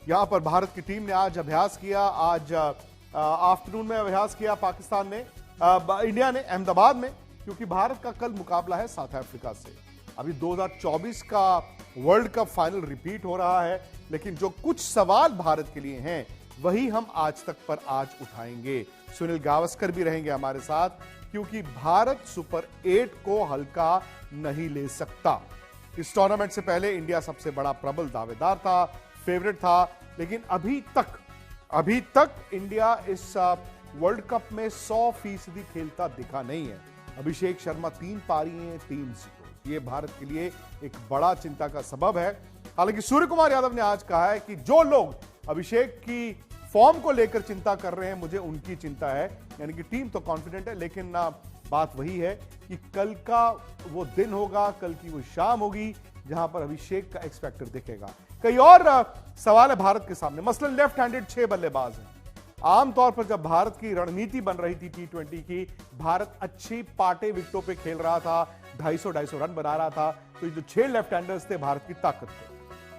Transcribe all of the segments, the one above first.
यहां पर भारत की टीम ने आज अभ्यास किया। आज आफ्टरनून में अभ्यास किया पाकिस्तान ने, इंडिया ने अहमदाबाद में, क्योंकि भारत का कल मुकाबला है साउथ अफ्रीका से। अभी 2024 का वर्ल्ड कप फाइनल रिपीट हो रहा है, लेकिन जो कुछ सवाल भारत के लिए हैं वही हम आज तक पर आज उठाएंगे। सुनील गावस्कर भी रहेंगे हमारे साथ, क्योंकि भारत सुपर 8 को हल्का नहीं ले सकता। इस टूर्नामेंट से पहले इंडिया सबसे बड़ा प्रबल दावेदार था, फेवरेट था, लेकिन अभी तक इंडिया इस वर्ल्ड कप में 100% खेलता दिखा नहीं है। अभिषेक शर्मा 3 पारी हैं, 3 जीरो। ये भारत के लिए एक बड़ा चिंता का सबब है। हालांकि सूर्य कुमार यादव ने आज कहा है कि जो लोग अभिषेक की फॉर्म को लेकर चिंता कर रहे हैं, मुझे उनकी चिंता है। यानी कि टीम तो कॉन्फिडेंट है, लेकिन बात वही है कि कल का वो दिन होगा, कल की वो शाम होगी जहां पर अभिषेक का एक्स फैक्टर दिखेगा। कई और सवाल है भारत के सामने, मसलन लेफ्ट हैंडेड 6 बल्लेबाज हैं। आमतौर पर जब भारत की रणनीति बन रही थी T20 की, भारत अच्छी पाटे विकेटों पे खेल रहा था, 250 रन बना रहा था, तो ये जो 6 लेफ्ट हैंडर्स थे भारत की ताकत थे।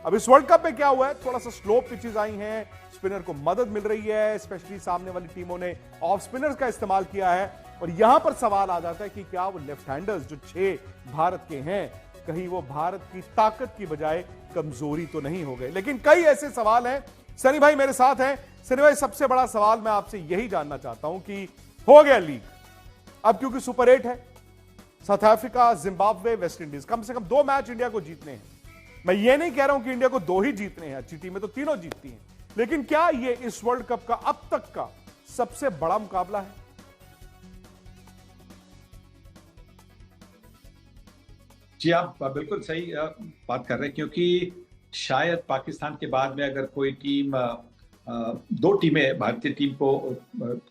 अब इस वर्ल्ड कप में क्या हुआ है, थोड़ा सा स्लो पिचेस आई हैं, स्पिनर को मदद मिल रही है, स्पेशली सामने वाली टीमों ने ऑफ स्पिनर्स का इस्तेमाल किया है। और यहां पर सवाल आ जाता है कि क्या वो लेफ्ट हैंडर्स जो 6 भारत के हैं, कहीं वो भारत की ताकत की बजाय कमजोरी तो नहीं हो गए। लेकिन कई ऐसे सवाल हैं। सनी भाई मेरे साथ हैं। सनी भाई, सबसे बड़ा सवाल मैं आपसे यही जानना चाहता हूं कि हो गया लीग अब, क्योंकि सुपर 8 है, South Africa, Zimbabwe, West Indies, कम से कम 2 मैच इंडिया को जीतने हैं। मैं ये नहीं कह रहा हूं कि इंडिया को 2 ही जीतने हैं, अच्छी टीमें तो तीनों जीतती हैं, लेकिन क्या ये इस वर्ल्ड कप का अब तक का सबसे बड़ा मुकाबला है? जी, आप बिल्कुल सही बात कर रहे हैं, क्योंकि शायद पाकिस्तान के बाद में अगर कोई टीम 2 टीमें भारतीय टीम को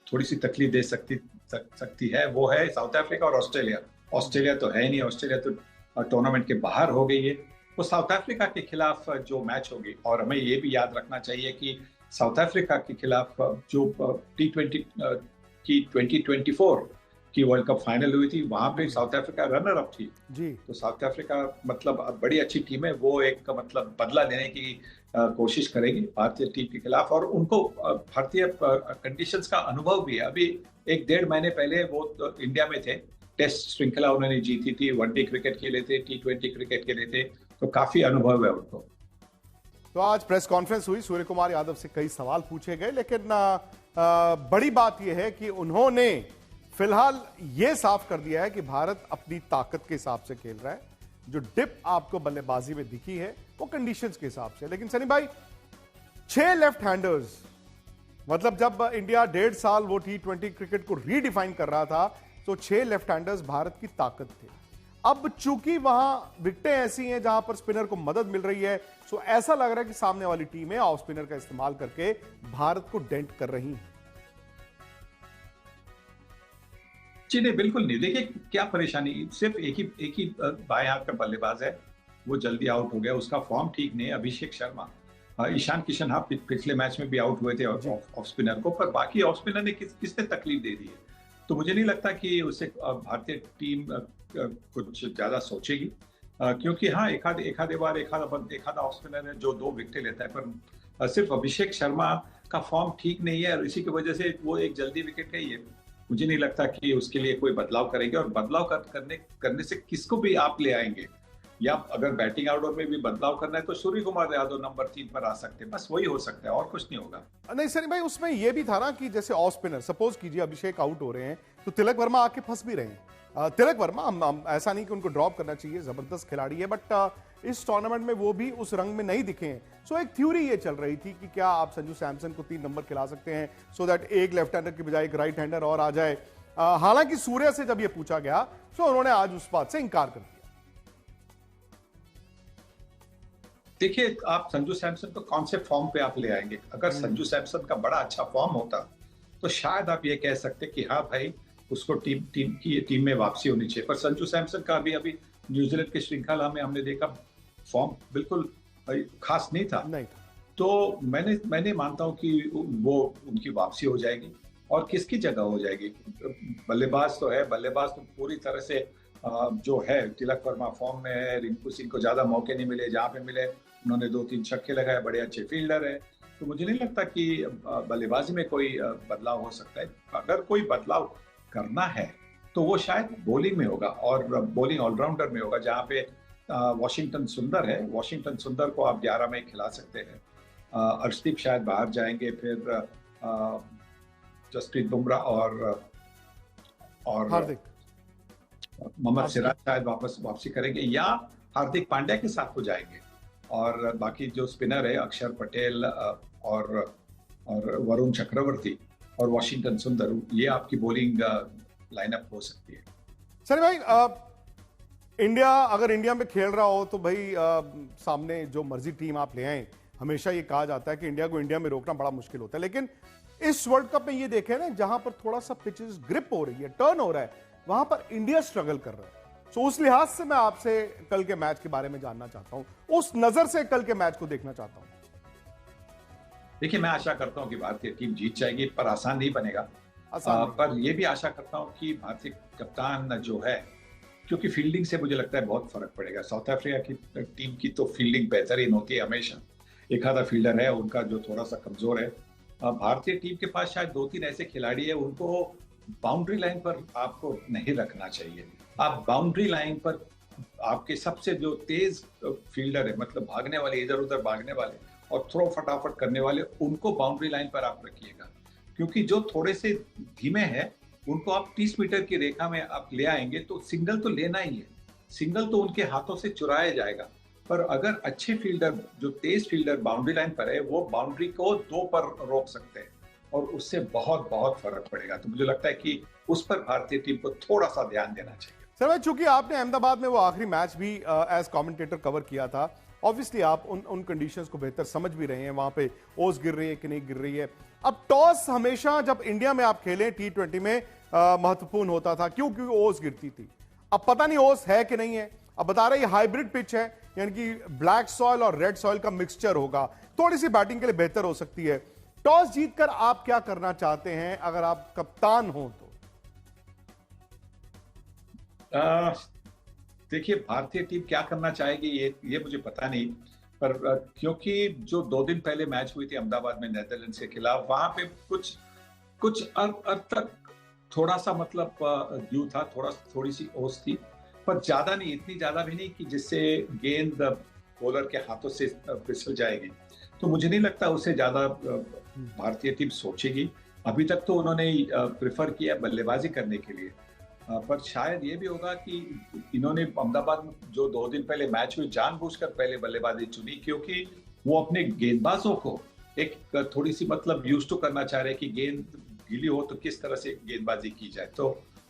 थोड़ी सी तकलीफ दे सकती है, वो है साउथ अफ्रीका और ऑस्ट्रेलिया। ऑस्ट्रेलिया तो है नहीं, ऑस्ट्रेलिया तो टूर्नामेंट के बाहर हो गई है। वो साउथ अफ्रीका के खिलाफ जो मैच होगी, और हमें ये भी याद रखना चाहिए कि साउथ अफ्रीका के खिलाफ जो T20 की 2024 की वर्ल्ड कप फाइनल हुई थी, वहां पे साउथ अफ्रीका रनर अप थी जी। तो साउथ अफ्रीका मतलब बड़ी अच्छी टीम है, वो एक मतलब बदला लेने की कोशिश करेगी भारतीय टीम के खिलाफ, और उनको भारतीय कंडीशंस का अनुभव भी है। अभी 1-1.5 महीने पहले वो तो इंडिया में थे, टेस्ट श्रृंखला उन्होंने जीती थी, वनडे क्रिकेट खेले थे, T20 क्रिकेट खेले थे, तो काफी अनुभव है उनको। तो आज प्रेस कॉन्फ्रेंस हुई, सूर्य कुमार यादव से कई सवाल पूछे गए, लेकिन बड़ी बात यह है कि उन्होंने फिलहाल यह साफ कर दिया है कि भारत अपनी ताकत के हिसाब से खेल रहा है। जो डिप आपको बल्लेबाजी में दिखी है वो कंडीशंस के हिसाब से। लेकिन सनी भाई, 6 लेफ्ट हैंडर्स, मतलब जब इंडिया 1.5 साल वो T20 क्रिकेट को रीडिफाइन कर रहा था, तो 6 लेफ्ट हैंडर्स भारत की ताकत थे। अब चूंकि वहां विकेटें ऐसी हैं जहां पर स्पिनर को मदद मिल रही है, सो ऐसा लग रहा है कि सामने वाली टीमें ऑफ स्पिनर का इस्तेमाल करके भारत को डेंट कर रही हैं। जी नहीं, बिल्कुल नहीं। देखिए क्या परेशानी, सिर्फ एक ही बाएं हाथ का बल्लेबाज है, वो जल्दी आउट हो गया, उसका फॉर्म ठीक नहीं है। अभिषेक शर्मा, ईशान किशन पिछले मैच में भी आउट हुए थे ऑफ स्पिनर को, पर बाकी ऑफ स्पिनर ने किसने तकलीफ दे दी है। तो मुझे नहीं लगता कि उससे भारतीय टीम कुछ ज्यादा सोचेगी, क्योंकि हाँ, एक आधे बार एक आधा ऑफ स्पिनर है जो 2 विकेटें लेता है, पर सिर्फ अभिषेक शर्मा का फॉर्म ठीक नहीं है, और इसी की वजह से वो एक जल्दी विकेट गई है। मुझे नहीं लगता कि उसके लिए कोई बदलाव करेंगे, और बदलाव करने से किसको भी आप ले आएंगे, या अगर बैटिंग ऑर्डर में भी बदलाव करना है तो सूर्य कुमार यादव नंबर 3 पर आ सकते हैं, बस वही हो सकता है और कुछ नहीं होगा। नहीं सनी भाई, उसमें यह भी था ना कि जैसे ऑफ स्पिनर, सपोज कीजिए अभिषेक आउट हो रहे हैं तो तिलक वर्मा आके फंस भी रहे हैं। तिलक वर्मा, हम ऐसा नहीं कि उनको ड्रॉप करना चाहिए, जबरदस्त खिलाड़ी है, बट इस टूर्नामेंट में वो भी उस रंग में नहीं दिखे हैं। सो एक थ्योरी ये चल रही थी कि क्या आप संजू सैमसन को 3 नंबर खिला सकते हैं, सो दैट एक लेफ्ट हैंडर की बजाय एक राइट हैंडर और आ जाए। हालांकि सूर्य से जब यह पूछा गया तो उन्होंने आज उस बात से इंकार कर दिया। देखिए, आप संजू सैमसन को कौन से फॉर्म पे आप ले आएंगे? अगर संजू सैमसन का बड़ा अच्छा फॉर्म होता तो शायद आप ये कह सकते कि हाँ भाई, उसको टीम में वापसी होनी चाहिए। पर संजू सैमसन का अभी न्यूजीलैंड के श्रृंखला में हमने देखा फॉर्म बिल्कुल खास नहीं था। तो मैंने मानता हूं कि वो उनकी वापसी हो जाएगी। और किसकी जगह हो जाएगी? बल्लेबाज तो है, बल्लेबाज तो पूरी तरह से जो है, तिलक वर्मा फॉर्म में है, रिंकू सिंह को ज्यादा मौके नहीं मिले, जहाँ पे मिले उन्होंने 2-3 छक्के लगाए, बड़े अच्छे फील्डर है। तो मुझे नहीं लगता कि बल्लेबाजी में कोई बदलाव हो सकता है। अगर कोई बदलाव करना है तो वो शायद बॉलिंग में होगा, और बॉलिंग ऑलराउंडर में होगा, जहाँ पे वॉशिंगटन सुंदर है। वॉशिंगटन सुंदर को आप 11 में खिला सकते हैं। अर्शदीप शायद बाहर जाएंगे, फिर जसप्रीत बुमराह और हार्दिक मोहम्मद सिराज शायद वापसी करेंगे, या हार्दिक पांड्या के साथ हो जाएंगे। और बाकी जो स्पिनर है अक्षर पटेल और वरुण चक्रवर्ती और वॉशिंगटन सुंदर, ये आपकी बॉलिंग लाइनअप हो सकती है। सनी भाई, अगर इंडिया में खेल रहा हो तो भाई सामने जो मर्जी टीम आप ले आए, हमेशा ये कहा जाता है कि इंडिया को इंडिया में रोकना बड़ा मुश्किल होता है, लेकिन इस वर्ल्ड कप में ये देखें ना, जहां पर थोड़ा सा पिचेस ग्रिप हो रही है, टर्न हो रहा है, वहां पर इंडिया स्ट्रगल कर रहा है। तो उस लिहाज से मैं आपसे कल के मैच के बारे में जानना चाहता हूं, उस नजर से कल के मैच को देखना चाहता हूं। देखिए, मैं आशा करता हूं कि भारतीय टीम जीत जाएगी, पर आसान नहीं बनेगा। पर यह भी आशा करता हूं कि भारतीय कप्तान जो है, क्योंकि फील्डिंग से मुझे लगता है बहुत फर्क पड़ेगा। साउथ अफ्रीका की टीम की तो फील्डिंग बेहतरीन होती है हमेशा, एक आधा फील्डर है उनका जो थोड़ा सा कमजोर है। भारतीय टीम के पास शायद 2-3 ऐसे खिलाड़ी है, उनको बाउंड्री लाइन पर आपको नहीं रखना चाहिए। आप बाउंड्री लाइन पर आपके सबसे जो तेज फील्डर है, मतलब भागने वाले, इधर उधर भागने वाले और थ्रो फटाफट करने वाले, उनको बाउंड्री लाइन पर आप रखिएगा। क्योंकि जो थोड़े से धीमे हैं उनको आप 30 मीटर की रेखा में आप ले आएंगे तो सिंगल तो लेना ही है, सिंगल तो उनके हाथों से चुराया जाएगा। पर अगर अच्छे फील्डर, जो तेज फील्डर बाउंड्री लाइन पर है, वो बाउंड्री को 2 पर रोक सकते हैं और उससे बहुत बहुत फर्क पड़ेगा। तो मुझे लगता है कि उस पर भारतीय टीम को थोड़ा सा ध्यान देना चाहिए। सर भाई, चूंकि आपने अहमदाबाद में वो आखिरी मैच भी एज कमेंटेटर कवर किया था, ऑब्वियसली आप उन कंडीशंस को बेहतर समझ भी रहे हैं, वहां पे ओस गिर रही है कि नहीं गिर रही है। अब टॉस हमेशा जब इंडिया में आप खेलें T20 में महत्वपूर्ण होता था, क्योंकि ओस गिरती थी। अब पता नहीं ओस है कि नहीं है। अब बता रहे हाइब्रिड पिच है, यानी कि ब्लैक सॉइल और रेड सॉइल का मिक्सचर होगा, थोड़ी सी बैटिंग के लिए बेहतर हो सकती है। टॉस जीतकर आप क्या करना चाहते हैं अगर आप कप्तान हो तो? देखिए, भारतीय टीम क्या करना चाहेगी ये मुझे पता नहीं, पर क्योंकि जो 2 दिन पहले मैच हुई थी अहमदाबाद में नीदरलैंड्स के खिलाफ, वहां पे कुछ अर्थ तक थोड़ा सा मतलब ड्यू था, थोड़ी सी ओस थी, पर ज्यादा नहीं, इतनी ज्यादा भी नहीं कि जिससे गेंद बॉलर के हाथों से फिसल जाएगी। तो मुझे नहीं लगता उससे ज्यादा भारतीय टीम सोचेगी। अभी तक तो उन्होंने प्रेफर किया बल्लेबाजी करने के लिए, पर शायद ये भी होगा कि इन्होंने अहमदाबाद में जो 2 दिन पहले मैच हुई, जानबूझकर पहले बल्लेबाजी चुनी, क्योंकि वो अपने गेंदबाजों को एक थोड़ी सी मतलब यूज टू करना चाह रहे कि गेंद गीली हो तो किस तरह से गेंदबाजी की जाए। तो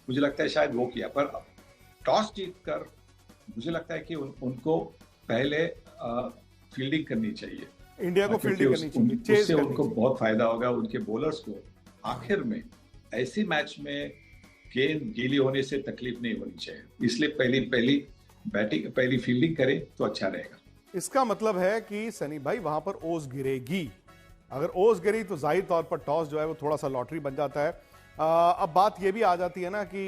मुझे लगता है शायद वो किया, पर टॉस जीतकर मुझे लगता है कि उनको पहले फील्डिंग करनी चाहिए, इंडिया को फील्डिंग करनी चाहिए, उससे उनको बहुत फायदा होगा। उनके बॉलर्स को आखिर में ऐसे मैच में गेंद गीली होने से तकलीफ नहीं होनी चाहिए, इसलिए पहली फील्डिंग करे तो अच्छा रहेगा। इसका मतलब है कि सनी भाई वहां पर ओस गिरेगी। अगर ओस गिरी तो जाहिर तौर पर टॉस जो है वो थोड़ा सा लॉटरी बन जाता है। अब बात ये भी आ जाती है ना कि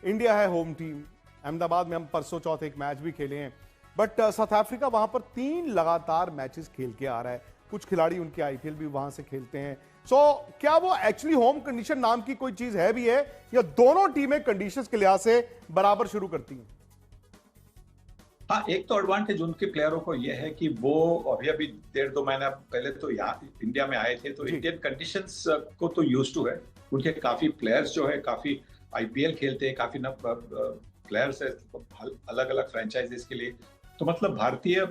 इंडिया है होम टीम, अहमदाबाद में हम परसों चौथ एक मैच भी खेले हैं, बट साउथ अफ्रीका वहां पर 3 लगातार मैचेस खेल के आ रहा है। कुछ खिलाड़ी उनके आईपीएल भी वहां से खेलते हैं। सो क्या वो एक्चुअली होम कंडीशन नाम की कोई चीज है भी है, या दोनों टीमें कंडीशंस के लिहाज से बराबर शुरू करती हैं? हाँ, एक तो एडवांटेज उनके प्लेयरों को यह है कि वो अभी 1.5-2 महीना पहले तो यहाँ इंडिया में आए थे, तो इंडियन कंडीशंस को तो यूज टू है। उनके काफी प्लेयर्स जो है काफी आईपीएल खेलते हैं, काफी प्लेयर्स है अलग अलग फ्रेंचाइजीज के लिए। तो मतलब भारतीय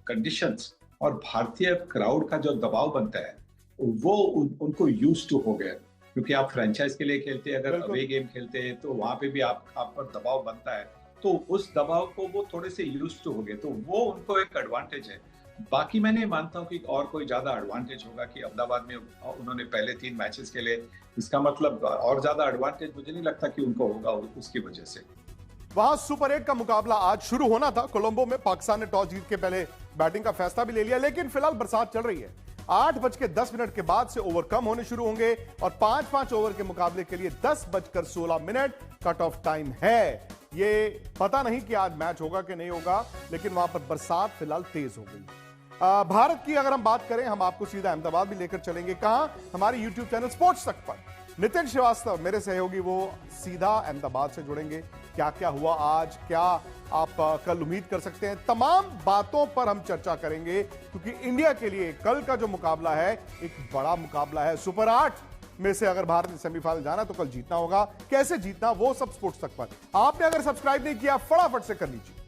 कंडीशंस और भारतीय क्राउड का जो दबाव बनता है वो उनको यूज टू हो गया, क्योंकि आप फ्रेंचाइज के लिए खेलते हैं, अगर अवे गेम खेलते हैं तो वहां पे भी आप पर दबाव बनता है, तो उस दबाव को वो थोड़े से यूज टू हो गए, तो वो उनको एक एडवांटेज है। बाकी मैं नहीं मानता हूँ कि और कोई ज्यादा एडवांटेज होगा कि अहमदाबाद में उन्होंने पहले 3 मैचेस के लिए, इसका मतलब और ज्यादा एडवांटेज मुझे नहीं लगता कि उनको होगा उसकी वजह से। वहां सुपर 8 का मुकाबला आज शुरू होना था कोलंबो में। पाकिस्तान ने टॉस जीत के पहले बैटिंग का फैसला भी ले लिया, लेकिन फिलहाल बरसात चल रही है। 8:10 के बाद से ओवर कम होने शुरू होंगे और 5-5 ओवर के मुकाबले के लिए 10:16 कट ऑफ टाइम है। ये पता नहीं कि आज मैच होगा कि नहीं होगा, लेकिन वहां पर बरसात फिलहाल तेज हो गई। भारत की अगर हम बात करें, हम आपको सीधा अहमदाबाद भी लेकर चलेंगे। कहां? हमारे यूट्यूब चैनल स्पोर्ट्स तक पर नितिन श्रीवास्तव मेरे सहयोगी वो सीधा अहमदाबाद से जुड़ेंगे। क्या क्या हुआ आज, क्या आप कल उम्मीद कर सकते हैं, तमाम बातों पर हम चर्चा करेंगे, क्योंकि इंडिया के लिए कल का जो मुकाबला है एक बड़ा मुकाबला है। सुपर 8 में से अगर भारत ने सेमीफाइनल जाना तो कल जीतना होगा। कैसे जीतना, वो सब स्पोर्ट्स तक पर। आपने अगर सब्सक्राइब नहीं किया फटाफट से कर लीजिए।